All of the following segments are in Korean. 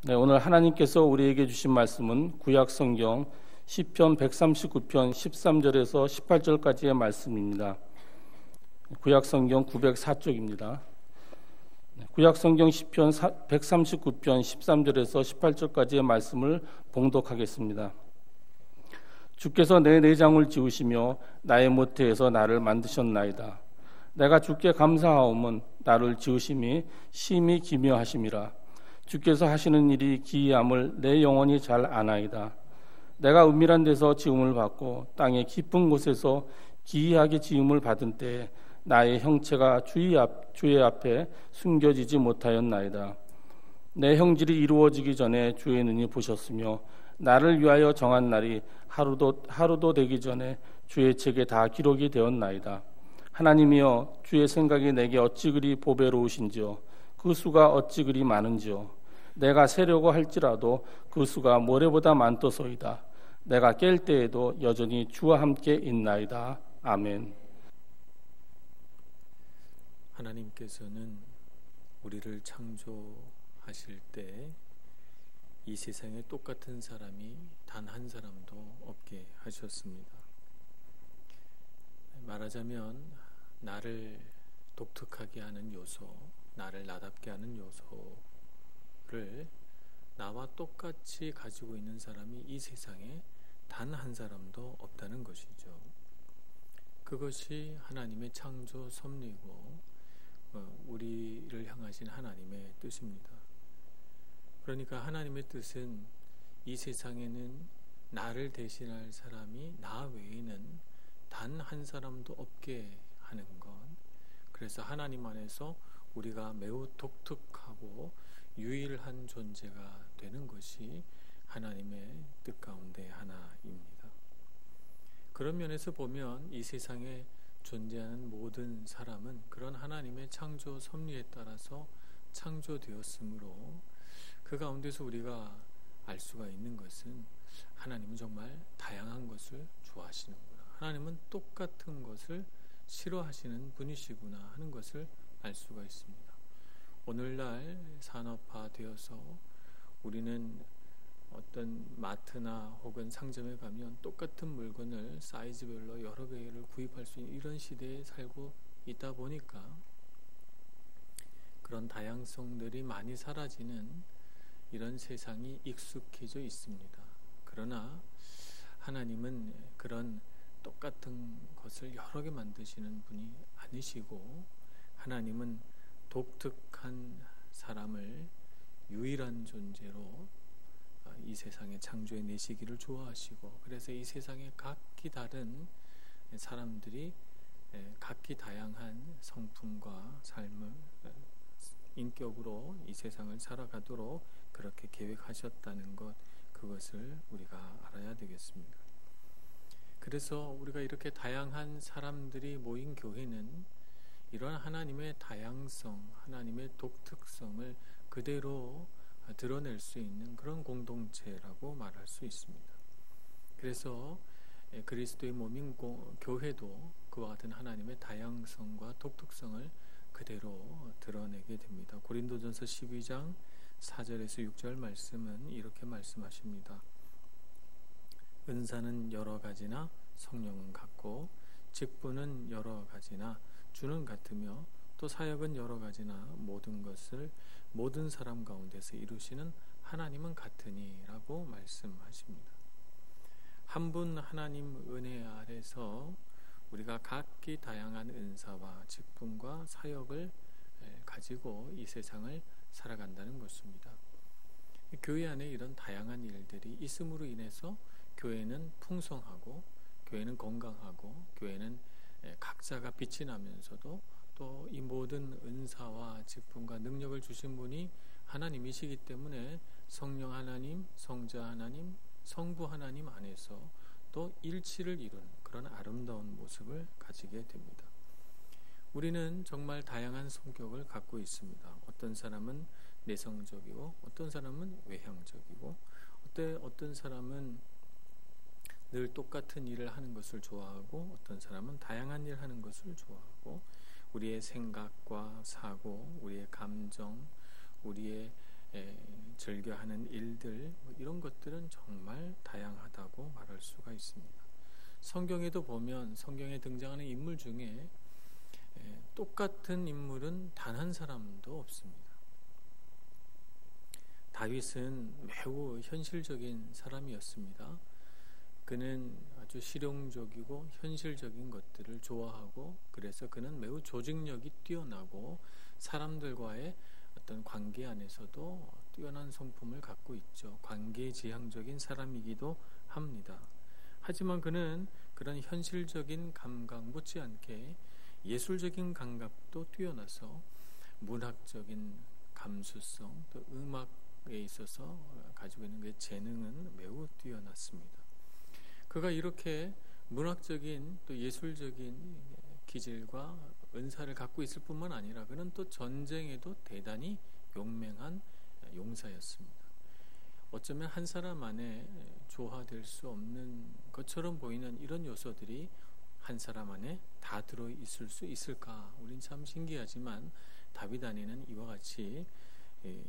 네, 오늘 하나님께서 우리에게 주신 말씀은 구약 성경 시편 139편 13절에서 18절까지의 말씀입니다. 구약 성경 904쪽입니다. 구약 성경 시편 139편 13절에서 18절까지의 말씀을 봉독하겠습니다. 주께서 내 내장을 지으시며 나의 모태에서 나를 만드셨나이다. 내가 주께 감사하오면 나를 지으심이 심히 기묘하심이라. 주께서 하시는 일이 기이함을 내 영혼이 잘 아나이다. 내가 은밀한 데서 지음을 받고 땅의 깊은 곳에서 기이하게 지음을 받은 때에 나의 형체가 주의 앞에 숨겨지지 못하였나이다. 내 형질이 이루어지기 전에 주의 눈이 보셨으며 나를 위하여 정한 날이 하루도 되기 전에 주의 책에 다 기록이 되었나이다. 하나님이여, 주의 생각이 내게 어찌 그리 보배로우신지요, 그 수가 어찌 그리 많은지요. 내가 세려고 할지라도 그 수가 모래보다 많도소이다. 내가 깰 때에도 여전히 주와 함께 있나이다. 아멘. 하나님께서는 우리를 창조하실 때 이 세상에 똑같은 사람이 단 한 사람도 없게 하셨습니다. 말하자면 나를 독특하게 하는 요소, 나를 나답게 하는 요소를 나와 똑같이 가지고 있는 사람이 이 세상에 단 한 사람도 없다는 것이죠. 그것이 하나님의 창조 섭리고 우리를 향하신 하나님의 뜻입니다. 그러니까 하나님의 뜻은 이 세상에는 나를 대신할 사람이 나 외에는 단 한 사람도 없게 하는 것. 그래서 하나님 안에서 우리가 매우 독특하고 유일한 존재가 되는 것이 하나님의 뜻 가운데 하나입니다. 그런 면에서 보면 이 세상에 존재하는 모든 사람은 그런 하나님의 창조 섭리에 따라서 창조되었으므로 그 가운데서 우리가 알 수가 있는 것은 하나님은 정말 다양한 것을 좋아하시는구나, 하나님은 똑같은 것을 싫어하시는 분이시구나 하는 것을 알 수가 있습니다. 오늘날 산업화되어서 우리는 어떤 마트나 혹은 상점에 가면 똑같은 물건을 사이즈별로 여러 개를 구입할 수 있는 이런 시대에 살고 있다 보니까 그런 다양성들이 많이 사라지는 이런 세상이 익숙해져 있습니다. 그러나 하나님은 그런 똑같은 것을 여러 개 만드시는 분이 아니시고, 하나님은 독특한 사람을 유일한 존재로 이 세상에 창조해 내시기를 좋아하시고, 그래서 이 세상에 각기 다른 사람들이 각기 다양한 성품과 삶을 인격으로 이 세상을 살아가도록 그렇게 계획하셨다는 것, 그것을 우리가 알아야 되겠습니다. 그래서 우리가 이렇게 다양한 사람들이 모인 교회는 이런 하나님의 다양성, 하나님의 독특성을 그대로 드러낼 수 있는 그런 공동체라고 말할 수 있습니다. 그래서 그리스도의 몸인 교회도 그와 같은 하나님의 다양성과 독특성을 그대로 드러내게 됩니다. 고린도전서 12장 4절에서 6절 말씀은 이렇게 말씀하십니다. 은사는 여러 가지나 성령은 같고, 직분은 여러 가지나 주는 같으며, 또 사역은 여러 가지나 모든 것을 모든 사람 가운데서 이루시는 하나님은 같으니 라고 말씀하십니다. 한 분 하나님 은혜 아래서 우리가 각기 다양한 은사와 직분과 사역을 가지고 이 세상을 살아간다는 것입니다. 교회 안에 이런 다양한 일들이 있음으로 인해서 교회는 풍성하고, 교회는 건강하고, 교회는 각자가 빛이 나면서도 또 이 모든 은사와 직분과 능력을 주신 분이 하나님이시기 때문에 성령 하나님, 성자 하나님, 성부 하나님 안에서 또 일치를 이룬 그런 아름다운 모습을 가지게 됩니다. 우리는 정말 다양한 성격을 갖고 있습니다. 어떤 사람은 내성적이고, 어떤 사람은 외향적이고, 어떤 사람은 늘 똑같은 일을 하는 것을 좋아하고, 어떤 사람은 다양한 일을 하는 것을 좋아하고, 우리의 생각과 사고, 우리의 감정, 우리의 즐겨하는 일들, 이런 것들은 정말 다양하다고 말할 수가 있습니다. 성경에도 보면 성경에 등장하는 인물 중에 똑같은 인물은 단 한 사람도 없습니다. 다윗은 매우 현실적인 사람이었습니다. 그는 아주 실용적이고 현실적인 것들을 좋아하고, 그래서 그는 매우 조직력이 뛰어나고 사람들과의 어떤 관계 안에서도 뛰어난 성품을 갖고 있죠. 관계지향적인 사람이기도 합니다. 하지만 그는 그런 현실적인 감각 못지않게 예술적인 감각도 뛰어나서 문학적인 감수성, 또 음악에 있어서 가지고 있는 그 재능은 매우 뛰어났습니다. 그가 이렇게 문학적인 또 예술적인 기질과 은사를 갖고 있을 뿐만 아니라 그는 또 전쟁에도 대단히 용맹한 용사였습니다. 어쩌면 한 사람 안에 조화될 수 없는 것처럼 보이는 이런 요소들이 한 사람 안에 다 들어있을 수 있을까? 우린 참 신기하지만 다윗 안에는 이와 같이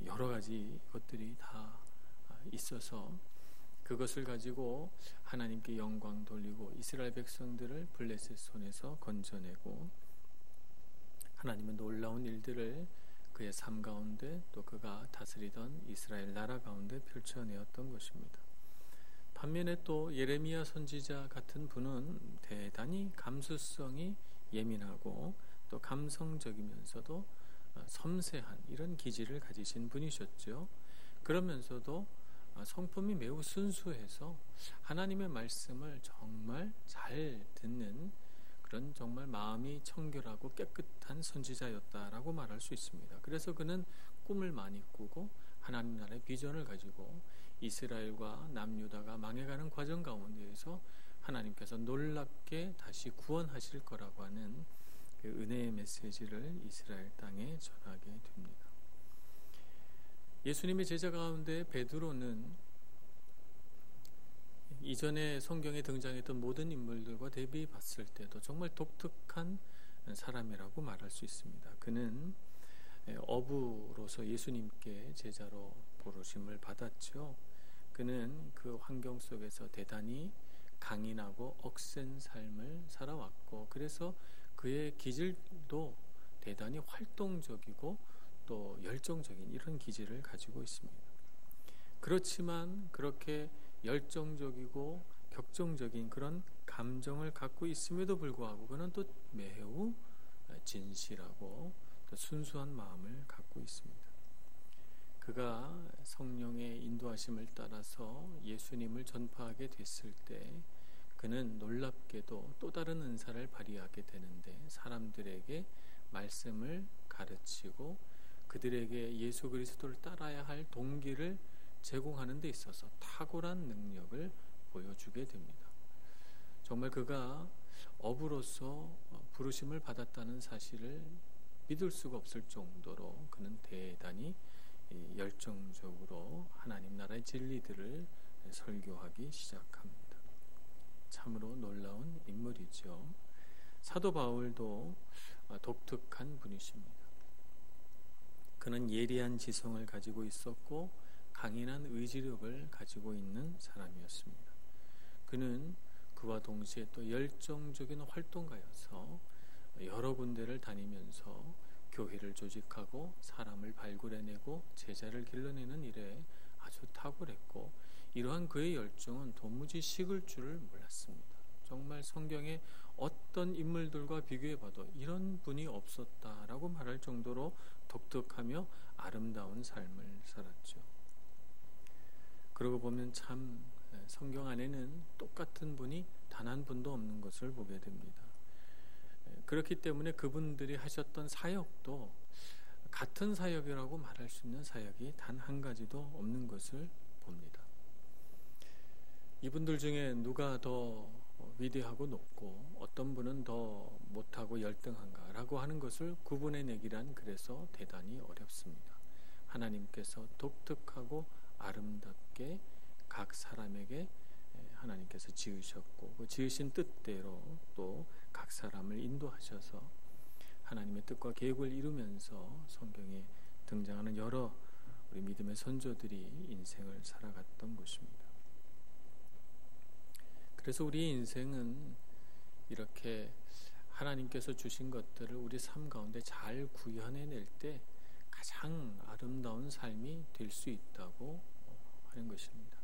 여러 가지 것들이 다 있어서 그것을 가지고 하나님께 영광 돌리고 이스라엘 백성들을 블레셋 손에서 건져내고 하나님의 놀라운 일들을 그의 삶 가운데 또 그가 다스리던 이스라엘 나라 가운데 펼쳐내었던 것입니다. 반면에 또 예레미야 선지자 같은 분은 대단히 감수성이 예민하고 또 감성적이면서도 섬세한 이런 기질을 가지신 분이셨죠. 그러면서도 성품이 매우 순수해서 하나님의 말씀을 정말 잘 듣는 그런 정말 마음이 청결하고 깨끗한 선지자였다라고 말할 수 있습니다. 그래서 그는 꿈을 많이 꾸고 하나님 나라의 비전을 가지고 이스라엘과 남유다가 망해가는 과정 가운데에서 하나님께서 놀랍게 다시 구원하실 거라고 하는 그 은혜의 메시지를 이스라엘 땅에 전하게 됩니다. 예수님의 제자 가운데 베드로는 이전에 성경에 등장했던 모든 인물들과 대비해 봤을 때도 정말 독특한 사람이라고 말할 수 있습니다. 그는 어부로서 예수님께 제자로 부르심을 받았죠. 그는 그 환경 속에서 대단히 강인하고 억센 삶을 살아왔고, 그래서 그의 기질도 대단히 활동적이고 또 열정적인 이런 기질을 가지고 있습니다. 그렇지만 그렇게 열정적이고 격정적인 그런 감정을 갖고 있음에도 불구하고 그는 또 매우 진실하고 또 순수한 마음을 갖고 있습니다. 그가 성령의 인도하심을 따라서 예수님을 전파하게 됐을 때 그는 놀랍게도 또 다른 은사를 발휘하게 되는데, 사람들에게 말씀을 가르치고 그들에게 예수 그리스도를 따라야 할 동기를 제공하는 데 있어서 탁월한 능력을 보여주게 됩니다. 정말 그가 어부로서 부르심을 받았다는 사실을 믿을 수가 없을 정도로 그는 대단히 열정적으로 하나님 나라의 진리들을 설교하기 시작합니다. 참으로 놀라운 인물이죠. 사도 바울도 독특한 분이십니다. 그는 예리한 지성을 가지고 있었고 강인한 의지력을 가지고 있는 사람이었습니다. 그는 그와 동시에 또 열정적인 활동가여서 여러 군데를 다니면서 교회를 조직하고 사람을 발굴해내고 제자를 길러내는 일에 아주 탁월했고, 이러한 그의 열정은 도무지 식을 줄을 몰랐습니다. 정말 성경의 어떤 인물들과 비교해봐도 이런 분이 없었다라고 말할 정도로 독특하며 아름다운 삶을 살았죠. 그러고 보면 참 성경 안에는 똑같은 분이 단 한 분도 없는 것을 보게 됩니다. 그렇기 때문에 그분들이 하셨던 사역도 같은 사역이라고 말할 수 있는 사역이 단 한 가지도 없는 것을 봅니다. 이분들 중에 누가 더 위대하고 높고 어떤 분은 더 못하고 열등한가라고 하는 것을 구분해내기란 그래서 대단히 어렵습니다. 하나님께서 독특하고 아름답게 각 사람에게 하나님께서 지으셨고 그 지으신 뜻대로 또 각 사람을 인도하셔서 하나님의 뜻과 계획을 이루면서 성경에 등장하는 여러 우리 믿음의 선조들이 인생을 살아갔던 것입니다. 그래서 우리의 인생은 이렇게 하나님께서 주신 것들을 우리 삶 가운데 잘 구현해낼 때 가장 아름다운 삶이 될 수 있다고 하는 것입니다.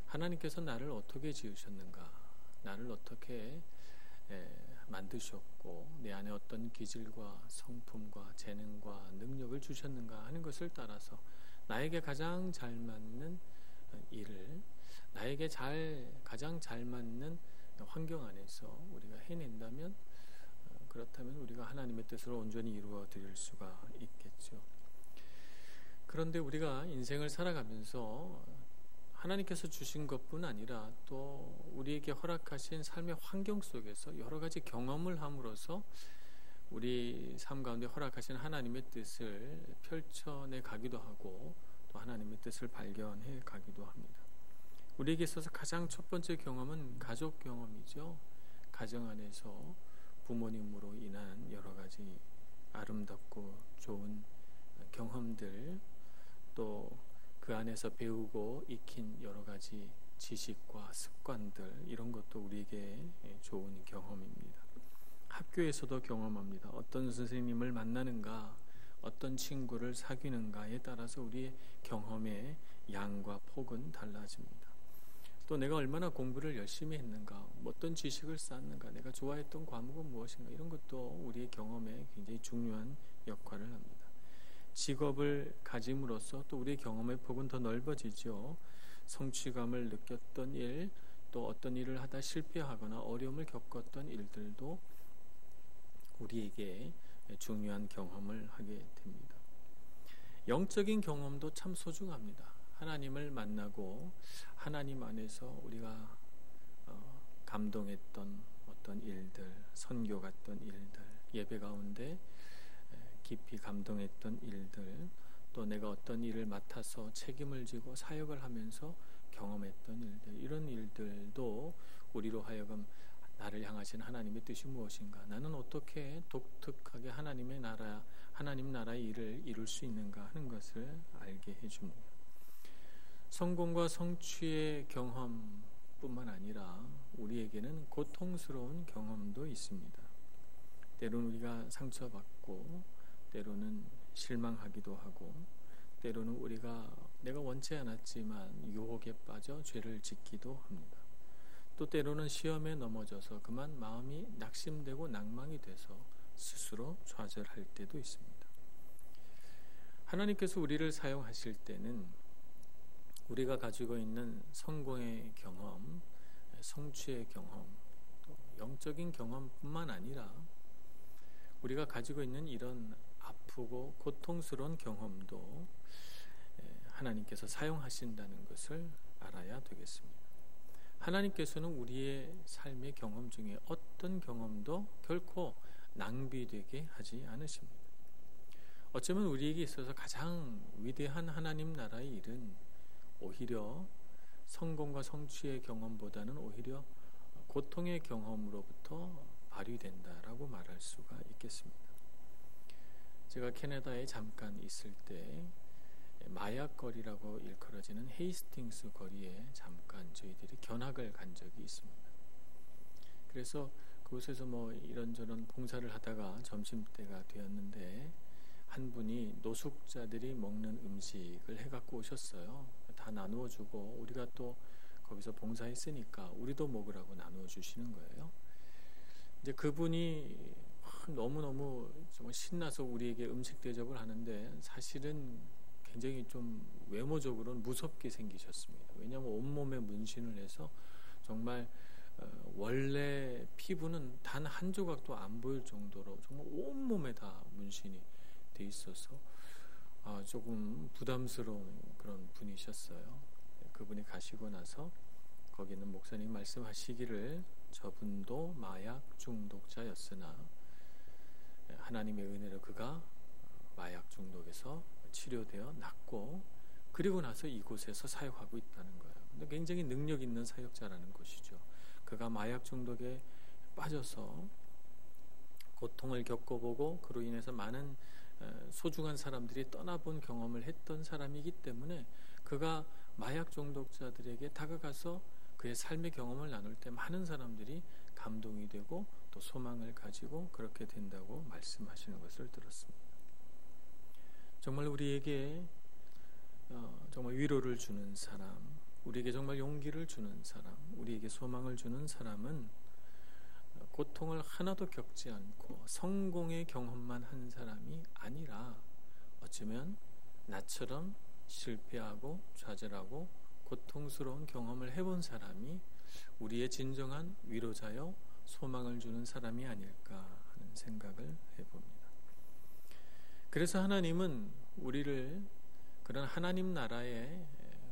하나님께서 나를 어떻게 지으셨는가, 나를 어떻게 만드셨고 내 안에 어떤 기질과 성품과 재능과 능력을 주셨는가 하는 것을 따라서 나에게 가장 잘 맞는 일을, 나에게 가장 잘 맞는 환경 안에서 우리가 해낸다면, 그렇다면 우리가 하나님의 뜻을 온전히 이루어 드릴 수가 있겠죠. 그런데 우리가 인생을 살아가면서 하나님께서 주신 것뿐 아니라 또 우리에게 허락하신 삶의 환경 속에서 여러 가지 경험을 함으로써 우리 삶 가운데 허락하신 하나님의 뜻을 펼쳐내 가기도 하고 또 하나님의 뜻을 발견해 가기도 합니다. 우리에게 있어서 가장 첫 번째 경험은 가족 경험이죠. 가정 안에서 부모님으로 인한 여러 가지 아름답고 좋은 경험들, 또 그 안에서 배우고 익힌 여러 가지 지식과 습관들, 이런 것도 우리에게 좋은 경험입니다. 학교에서도 경험합니다. 어떤 선생님을 만나는가, 어떤 친구를 사귀는가에 따라서 우리의 경험의 양과 폭은 달라집니다. 또 내가 얼마나 공부를 열심히 했는가, 어떤 지식을 쌓았는가, 내가 좋아했던 과목은 무엇인가, 이런 것도 우리의 경험에 굉장히 중요한 역할을 합니다. 직업을 가짐으로써 또 우리의 경험의 폭은 더 넓어지죠. 성취감을 느꼈던 일, 또 어떤 일을 하다 실패하거나 어려움을 겪었던 일들도 우리에게 중요한 경험을 하게 됩니다. 영적인 경험도 참 소중합니다. 하나님을 만나고 하나님 안에서 우리가 감동했던 어떤 일들, 선교 갔던 일들, 예배 가운데 깊이 감동했던 일들, 또 내가 어떤 일을 맡아서 책임을 지고 사역을 하면서 경험했던 일들, 이런 일들도 우리로 하여금 나를 향하신 하나님의 뜻이 무엇인가, 나는 어떻게 독특하게 하나님 나라의 일을 이룰 수 있는가 하는 것을 알게 해줍니다. 성공과 성취의 경험뿐만 아니라 우리에게는 고통스러운 경험도 있습니다. 때로는 우리가 상처받고, 때로는 실망하기도 하고, 때로는 내가 원치 않았지만 유혹에 빠져 죄를 짓기도 합니다. 또 때로는 시험에 넘어져서 그만 마음이 낙심되고 낭망이 돼서 스스로 좌절할 때도 있습니다. 하나님께서 우리를 사용하실 때는 우리가 가지고 있는 성공의 경험, 성취의 경험, 또 영적인 경험뿐만 아니라 우리가 가지고 있는 이런 아프고 고통스러운 경험도 하나님께서 사용하신다는 것을 알아야 되겠습니다. 하나님께서는 우리의 삶의 경험 중에 어떤 경험도 결코 낭비되게 하지 않으십니다. 어쩌면 우리에게 있어서 가장 위대한 하나님 나라의 일은 오히려 성공과 성취의 경험보다는 오히려 고통의 경험으로부터 발휘된다라고 말할 수가 있겠습니다. 제가 캐나다에 잠깐 있을 때 마약거리라고 일컬어지는 헤이스팅스 거리에 잠깐 저희들이 견학을 간 적이 있습니다. 그래서 그곳에서 이런저런 봉사를 하다가 점심때가 되었는데 한 분이 노숙자들이 먹는 음식을 해갖고 오셨어요. 다 나누어 주고, 우리가 또 거기서 봉사했으니까 우리도 먹으라고 나누어 주시는 거예요. 이제 그분이 너무너무 정말 신나서 우리에게 음식 대접을 하는데 사실은 굉장히 좀 외모적으로는 무섭게 생기셨습니다. 왜냐하면 온몸에 문신을 해서 정말 원래 피부는 단 한 조각도 안 보일 정도로 정말 온몸에 다 문신이 돼 있어서 조금 부담스러운 그런 분이셨어요. 그분이 가시고 나서 거기는 목사님 말씀하시기를 저분도 마약 중독자였으나 하나님의 은혜로 그가 마약 중독에서 치료되어 낫고 그리고 나서 이곳에서 사역하고 있다는 거예요. 근데 굉장히 능력 있는 사역자라는 것이죠. 그가 마약 중독에 빠져서 고통을 겪어보고 그로 인해서 많은 소중한 사람들이 떠나본 경험을 했던 사람이기 때문에 그가 마약 중독자들에게 다가가서 그의 삶의 경험을 나눌 때 많은 사람들이 감동이 되고 또 소망을 가지고 그렇게 된다고 말씀하시는 것을 들었습니다. 정말 우리에게 정말 위로를 주는 사람, 우리에게 정말 용기를 주는 사람, 우리에게 소망을 주는 사람은 고통을 하나도 겪지 않고 성공의 경험만 한 사람이 아니라 어쩌면 나처럼 실패하고 좌절하고 고통스러운 경험을 해본 사람이 우리의 진정한 위로자여 소망을 주는 사람이 아닐까 하는 생각을 해봅니다. 그래서 하나님은 우리를 그런 하나님 나라의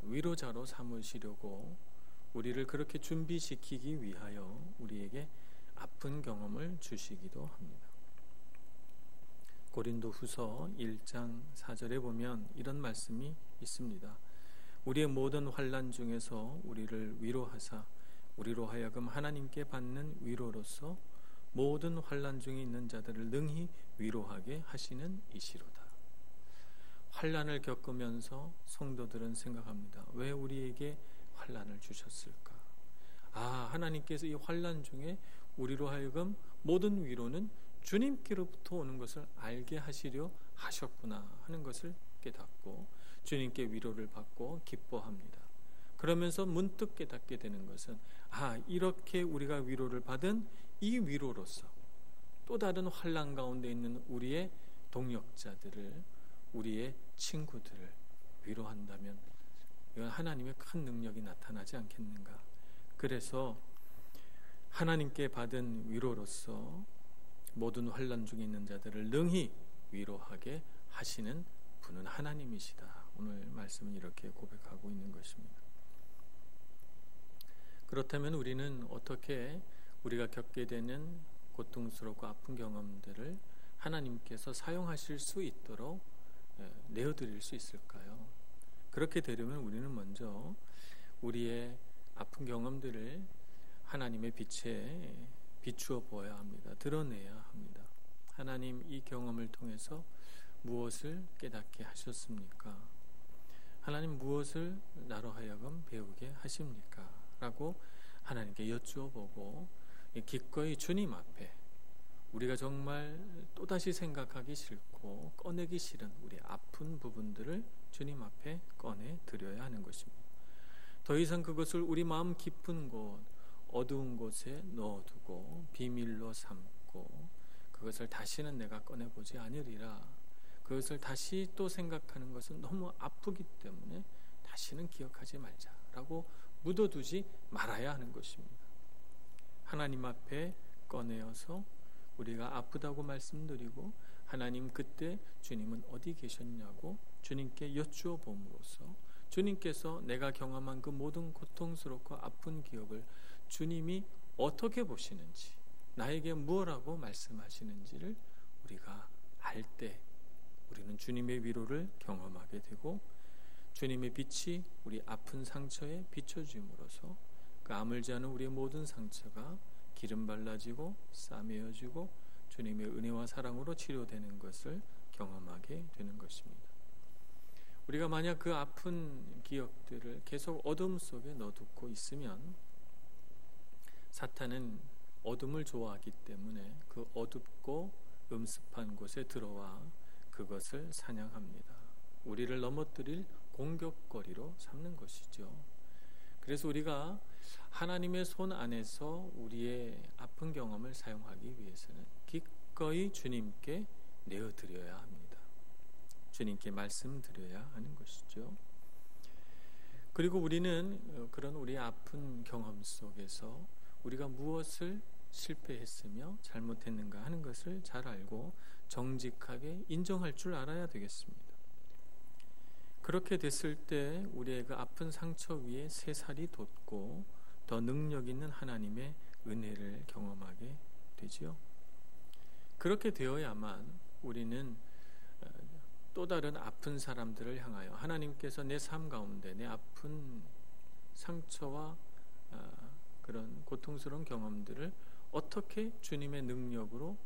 위로자로 삼으시려고 우리를 그렇게 준비시키기 위하여 우리에게 아픈 경험을 주시기도 합니다. 고린도후서 1장 4절에 보면 이런 말씀이 있습니다. 우리의 모든 환난 중에서 우리를 위로하사 우리로 하여금 하나님께 받는 위로로서 모든 환난 중에 있는 자들을 능히 위로하게 하시는 이시로다. 환난을 겪으면서 성도들은 생각합니다. 왜 우리에게 환난을 주셨을까? 하나님께서 이 환난 중에 우리로 하여금 모든 위로는 주님께로부터 오는 것을 알게 하시려 하셨구나 하는 것을 깨닫고 주님께 위로를 받고 기뻐합니다. 그러면서 문득 깨닫게 되는 것은 이렇게 우리가 위로를 받은 이 위로로서 또 다른 환난 가운데 있는 우리의 동역자들을, 우리의 친구들을 위로한다면 이건 하나님의 큰 능력이 나타나지 않겠는가. 그래서 하나님께 받은 위로로서 모든 환난 중에 있는 자들을 능히 위로하게 하시는 분은 하나님이시다. 오늘 말씀은 이렇게 고백하고 있는 것입니다. 그렇다면 우리는 어떻게 우리가 겪게 되는 고통스럽고 아픈 경험들을 하나님께서 사용하실 수 있도록 내어드릴 수 있을까요? 그렇게 되려면 우리는 먼저 우리의 아픈 경험들을 하나님의 빛에 비추어 보아야 합니다. 드러내야 합니다. 하나님 이 경험을 통해서 무엇을 깨닫게 하셨습니까? 하나님 무엇을 나로 하여금 배우게 하십니까? 라고 하나님께 여쭈어보고 기꺼이 주님 앞에 우리가 정말 또다시 생각하기 싫고 꺼내기 싫은 우리 아픈 부분들을 주님 앞에 꺼내 드려야 하는 것입니다. 더 이상 그것을 우리 마음 깊은 곳, 어두운 곳에 넣어두고 비밀로 삼고 그것을 다시는 내가 꺼내보지 않으리라. 그것을 다시 또 생각하는 것은 너무 아프기 때문에 다시는 기억하지 말자라고 묻어두지 말아야 하는 것입니다. 하나님 앞에 꺼내어서 우리가 아프다고 말씀드리고 하나님 그때 주님은 어디 계셨냐고 주님께 여쭈어 봄으로써 주님께서 내가 경험한 그 모든 고통스럽고 아픈 기억을 주님이 어떻게 보시는지 나에게 무엇라고 말씀하시는지를 우리가 알 때 우리는 주님의 위로를 경험하게 되고 주님의 빛이 우리 아픈 상처에 비춰짐으로써 그 아물지 않은 우리의 모든 상처가 기름 발라지고 싸매어지고 주님의 은혜와 사랑으로 치료되는 것을 경험하게 되는 것입니다. 우리가 만약 그 아픈 기억들을 계속 어둠 속에 넣어두고 있으면 사탄은 어둠을 좋아하기 때문에 그 어둡고 음습한 곳에 들어와 그것을 사냥합니다. 우리를 넘어뜨릴 공격거리로 삼는 것이죠. 그래서 우리가 하나님의 손 안에서 우리의 아픈 경험을 사용하기 위해서는 기꺼이 주님께 내어드려야 합니다. 주님께 말씀드려야 하는 것이죠. 그리고 우리는 그런 우리의 아픈 경험 속에서 우리가 무엇을 실패했으며 잘못했는가 하는 것을 잘 알고 정직하게 인정할 줄 알아야 되겠습니다. 그렇게 됐을 때 우리의 그 아픈 상처 위에 새살이 돋고 더 능력 있는 하나님의 은혜를 경험하게 되지요. 그렇게 되어야만 우리는 또 다른 아픈 사람들을 향하여 하나님께서 내 삶 가운데 내 아픈 상처와 그런 고통스러운 경험들을 어떻게 주님의 능력으로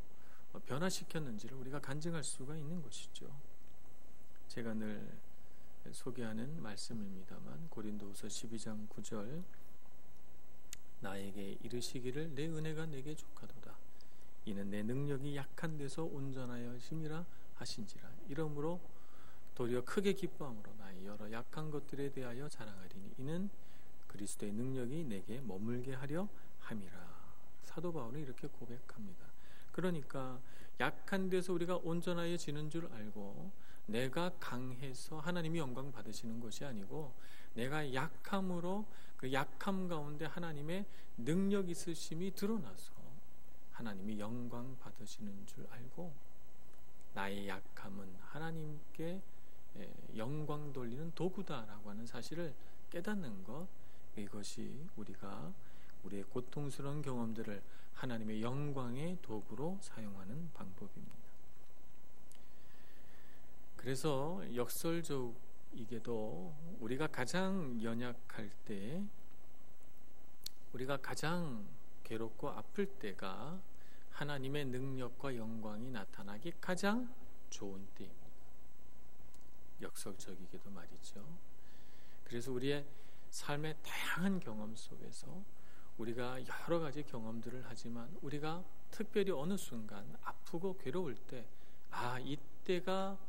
변화시켰는지를 우리가 간증할 수가 있는 것이죠. 제가 늘 소개하는 말씀입니다만 고린도후서 12장 9절 나에게 이르시기를 내 은혜가 내게 족하도다. 이는 내 능력이 약한 데서 온전하여 하심이라 하신지라. 이러므로 도리어 크게 기뻐함으로 나의 여러 약한 것들에 대하여 자랑하리니 이는 그리스도의 능력이 내게 머물게 하려 함이라. 사도 바울은 이렇게 고백합니다. 그러니까 약한 데서 우리가 온전하여지는 줄 알고 내가 강해서 하나님이 영광 받으시는 것이 아니고 내가 약함으로 그 약함 가운데 하나님의 능력 있으심이 드러나서 하나님이 영광 받으시는 줄 알고 나의 약함은 하나님께 영광 돌리는 도구다라고 하는 사실을 깨닫는 것, 이것이 우리가 우리의 고통스러운 경험들을 하나님의 영광의 도구로 사용하는 방법입니다. 그래서 역설적이게도 우리가 가장 연약할 때, 우리가 가장 괴롭고 아플 때가 하나님의 능력과 영광이 나타나기 가장 좋은 때입니다. 역설적이게도 말이죠. 그래서 우리의 삶의 다양한 경험 속에서 우리가 여러 가지 경험들을 하지만 우리가 특별히 어느 순간 아프고 괴로울 때 이때가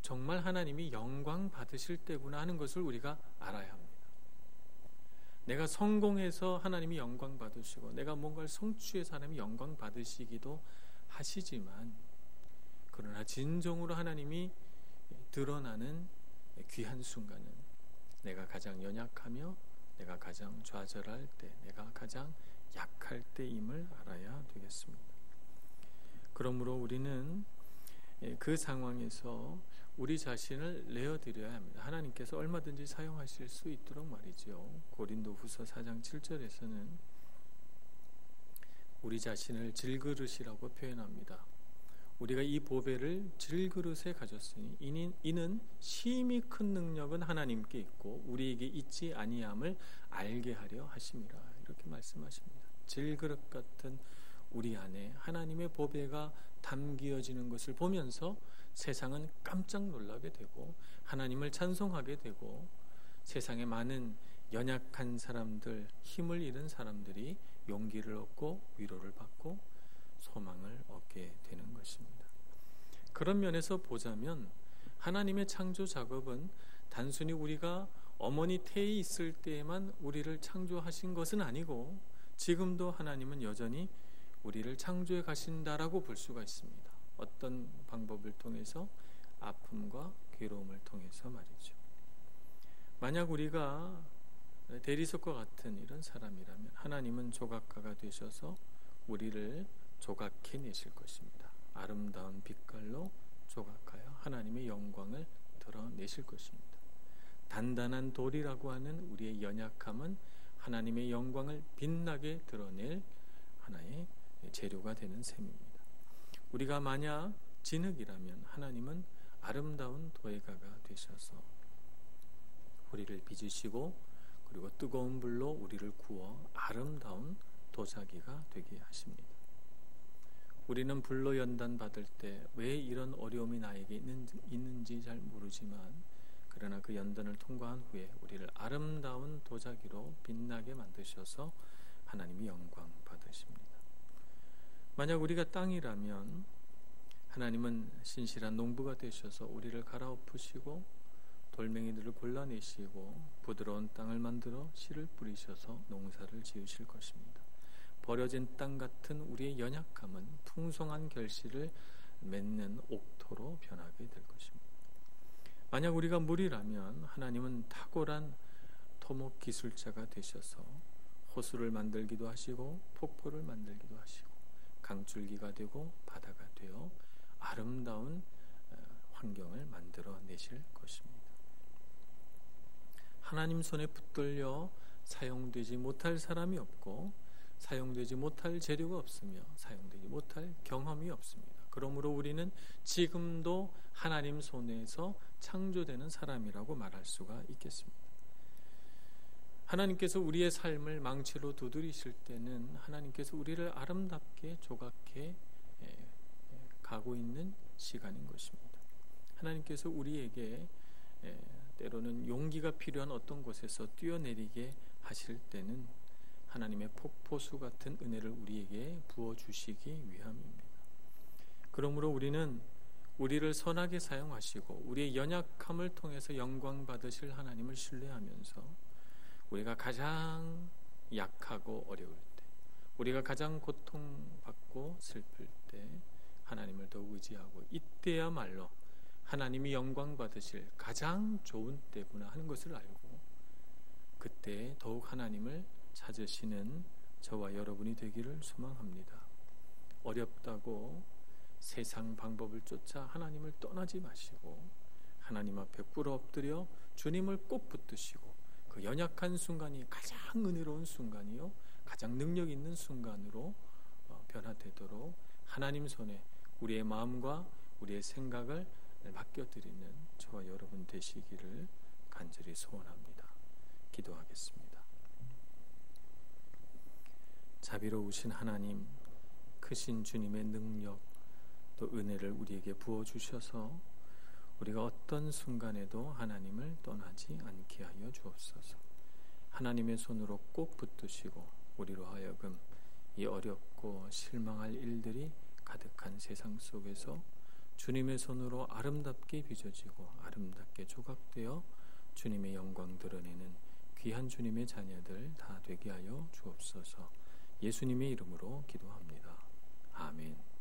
정말 하나님이 영광 받으실 때구나 하는 것을 우리가 알아야 합니다. 내가 성공해서 하나님이 영광 받으시고 내가 뭔가를 성취해서 하나님이 영광 받으시기도 하시지만 그러나 진정으로 하나님이 드러나는 귀한 순간은 내가 가장 연약하며 내가 가장 좌절할 때, 내가 가장 약할 때임을 알아야 되겠습니다. 그러므로 우리는 그 상황에서 우리 자신을 내어드려야 합니다. 하나님께서 얼마든지 사용하실 수 있도록 말이죠. 고린도후서 4장 7절에서는 우리 자신을 질그릇이라고 표현합니다. 우리가 이 보배를 질그릇에 가졌으니 이는 심히 큰 능력은 하나님께 있고 우리에게 있지 아니함을 알게 하려 하심이라. 이렇게 말씀하십니다. 질그릇 같은 우리 안에 하나님의 보배가 담기어지는 것을 보면서 세상은 깜짝 놀라게 되고 하나님을 찬송하게 되고 세상에 많은 연약한 사람들, 힘을 잃은 사람들이 용기를 얻고 위로를 받고 소망을 얻게 되는 것입니다. 그런 면에서 보자면 하나님의 창조 작업은 단순히 우리가 어머니 태에 있을 때에만 우리를 창조하신 것은 아니고 지금도 하나님은 여전히 우리를 창조해 가신다라고 볼 수가 있습니다. 어떤 방법을 통해서? 아픔과 괴로움을 통해서 말이죠. 만약 우리가 대리석과 같은 이런 사람이라면 하나님은 조각가가 되셔서 우리를 조각해 내실 것입니다. 아름다운 빛깔로 조각하여 하나님의 영광을 드러내실 것입니다. 단단한 돌이라고 하는 우리의 연약함은 하나님의 영광을 빛나게 드러낼 하나의 재료가 되는 셈입니다. 우리가 만약 진흙이라면 하나님은 아름다운 도예가가 되셔서 우리를 빚으시고 그리고 뜨거운 불로 우리를 구워 아름다운 도자기가 되게 하십니다. 우리는 불로 연단 받을 때 왜 이런 어려움이 나에게 있는지 잘 모르지만 그러나 그 연단을 통과한 후에 우리를 아름다운 도자기로 빛나게 만드셔서 하나님이 영광 받으십니다. 만약 우리가 땅이라면 하나님은 신실한 농부가 되셔서 우리를 갈아엎으시고 돌멩이들을 골라내시고 부드러운 땅을 만들어 씨를 뿌리셔서 농사를 지으실 것입니다. 버려진 땅 같은 우리의 연약함은 풍성한 결실을 맺는 옥토로 변하게 될 것입니다. 만약 우리가 물이라면 하나님은 탁월한 토목 기술자가 되셔서 호수를 만들기도 하시고 폭포를 만들기도 하시고 강줄기가 되고 바다가 되어 아름다운 환경을 만들어 내실 것입니다. 하나님 손에 붙들려 사용되지 못할 사람이 없고 사용되지 못할 재료가 없으며 사용되지 못할 경험이 없습니다. 그러므로 우리는 지금도 하나님 손에서 창조되는 사람이라고 말할 수가 있겠습니다. 하나님께서 우리의 삶을 망치로 두드리실 때는 하나님께서 우리를 아름답게 조각해 가고 있는 시간인 것입니다. 하나님께서 우리에게 때로는 용기가 필요한 어떤 곳에서 뛰어내리게 하실 때는 하나님의 폭포수 같은 은혜를 우리에게 부어주시기 위함입니다. 그러므로 우리는 우리를 선하게 사용하시고 우리의 연약함을 통해서 영광 받으실 하나님을 신뢰하면서 우리가 가장 약하고 어려울 때, 우리가 가장 고통받고 슬플 때 하나님을 더욱 의지하고 이때야말로 하나님이 영광 받으실 가장 좋은 때구나 하는 것을 알고 그때 더욱 하나님을 찾으시는 저와 여러분이 되기를 소망합니다. 어렵다고 세상 방법을 쫓아 하나님을 떠나지 마시고 하나님 앞에 꿇어 엎드려 주님을 꼭 붙드시고 그 연약한 순간이 가장 은혜로운 순간이요 가장 능력 있는 순간으로 변화되도록 하나님 손에 우리의 마음과 우리의 생각을 맡겨드리는 저와 여러분 되시기를 간절히 소원합니다. 기도하겠습니다. 자비로우신 하나님, 크신 주님의 능력 또 은혜를 우리에게 부어주셔서 우리가 어떤 순간에도 하나님을 떠나지 않게 하여 주옵소서. 하나님의 손으로 꼭 붙드시고 우리로 하여금 이 어렵고 실망할 일들이 가득한 세상 속에서 주님의 손으로 아름답게 빚어지고 아름답게 조각되어 주님의 영광 드러내는 귀한 주님의 자녀들 다 되게 하여 주옵소서. 예수님의 이름으로 기도합니다. 아멘.